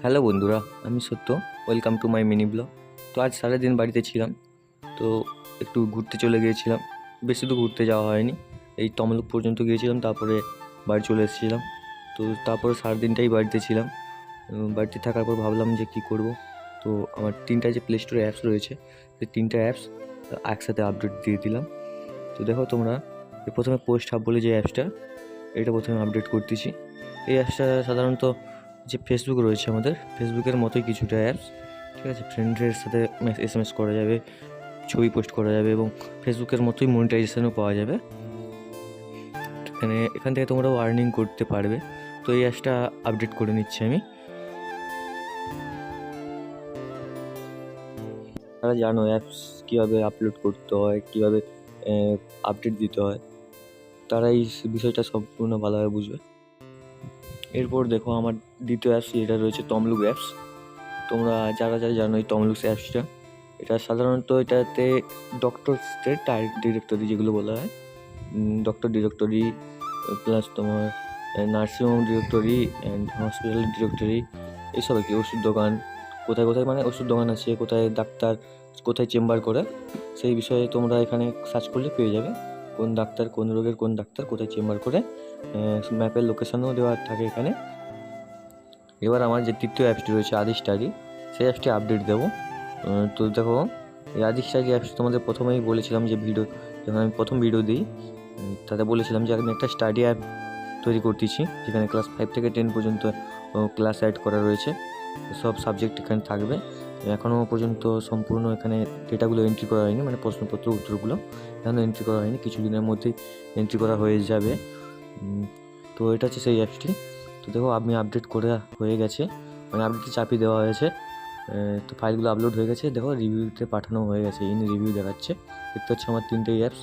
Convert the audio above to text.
Hello বন্ধুরা, আমি সত্য। Welcome to my mini blog. তো আজ সারাদিন বাড়িতে ছিলাম, তো একটু ঘুরতে চলে গিয়েছিলাম। বেশি তো ঘুরতে যাওয়া হয়নি, এই তমলুক পর্যন্ত গিয়েছিলাম, তারপরে বাড়ি চলে এসেছিলাম। তো তারপরে সারাদিনটাই বাড়িতে ছিলাম। বাড়িতে থাকার পর ভাবলাম যে কী করব। তো আমার 3টা যে প্লে স্টোরে অ্যাপস রয়েছে, সেই 3টা অ্যাপস একসাথে আপডেট দিয়ে দিলাম। তো দেখো তোমরা, প্রথমে পোস্ট হাব বলে যে অ্যাপসটা, এটা প্রথমে আপডেট করতেছি। এই অ্যাপসটা সাধারণত যে ফেসবুক রয়েছে, আমাদের ফেসবুকের মতোই কিছুটা অ্যাপস, ঠিক আছে। ফ্রেন্ডের সাথে SMS করা যাবে, ছবি পোস্ট করা যাবে এবং ফেসবুকের মতোই মনিটাইজেশনও পাওয়া যাবে। এখান থেকে তোমরাও আর্নিং করতে পারবে। তো এই অ্যাপসটা আপডেট করে নিচ্ছি আমি। তারা জানো অ্যাপস কীভাবে আপলোড করতে হয়, কীভাবে আপডেট দিতে হয়, তারা এই বিষয়টা সম্পূর্ণ ভালোভাবে বুঝবে। এরপর দেখো আমার দ্বিতীয় অ্যাপস, যেটা রয়েছে তমলুক অ্যাপস। তোমরা যারা যারা জানো এই তমলুক অ্যাপসটা, এটা সাধারণত এটাতে ডক্টরসদের ডিরেক্টরি যেগুলো বলা হয়, ডক্টর ডিরেক্টরি প্লাস তোমার nursing home directory and hospital directory, এইসব আর কি। ওষুধ দোকান, কোথায় কোথায় মানে ওষুধ দোকান আছে, কোথায় ডাক্তার কোথায় চেম্বার করে, সেই বিষয়ে তোমরা এখানে সার্চ করলে পেয়ে যাবে কোন ডাক্তার, কোন রোগের কোন ডাক্তার কোথায় চেম্বার করে। ম্যাপের লোকেশনও দেওয়া থাকে এখানে। এবার আমার যে তৃতীয় অ্যাপসটি রয়েছে আদি স্টাডি, সেই অ্যাপসটি আপডেট দেবো। তো দেখো, এই আদি স্টাডি অ্যাপস তোমাদের প্রথমেই বলেছিলাম যে যখন আমি প্রথম ভিডিও দিই, তাতে বলেছিলাম যে আমি একটা স্টাডি অ্যাপ তৈরি করতেছি, যেখানে ক্লাস 5 থেকে 10 পর্যন্ত ক্লাস অ্যাড করা রয়েছে। সব সাবজেক্ট এখানে থাকবে। এখনও পর্যন্ত সম্পূর্ণ এখানে ডেটাগুলো এন্ট্রি করা হয়নি, মানে প্রশ্নপত্র উত্তরগুলো এখনও এন্ট্রি করা হয়নি, কিছুদিনের মধ্যেই এন্ট্রি করা হয়ে যাবে। তো এটা হচ্ছে সেই অ্যাপসটি। তো দেখো আমি আপডেট করে হয়ে গেছে, মানে আপডেটে চাপিয়ে দেওয়া হয়েছে। তো ফাইলগুলো আপলোড হয়ে গেছে, দেখো রিভিউতে পাঠানো হয়ে গেছে, রিভিউ দেখাচ্ছে। দেখতে হচ্ছে আমার 3টেই অ্যাপস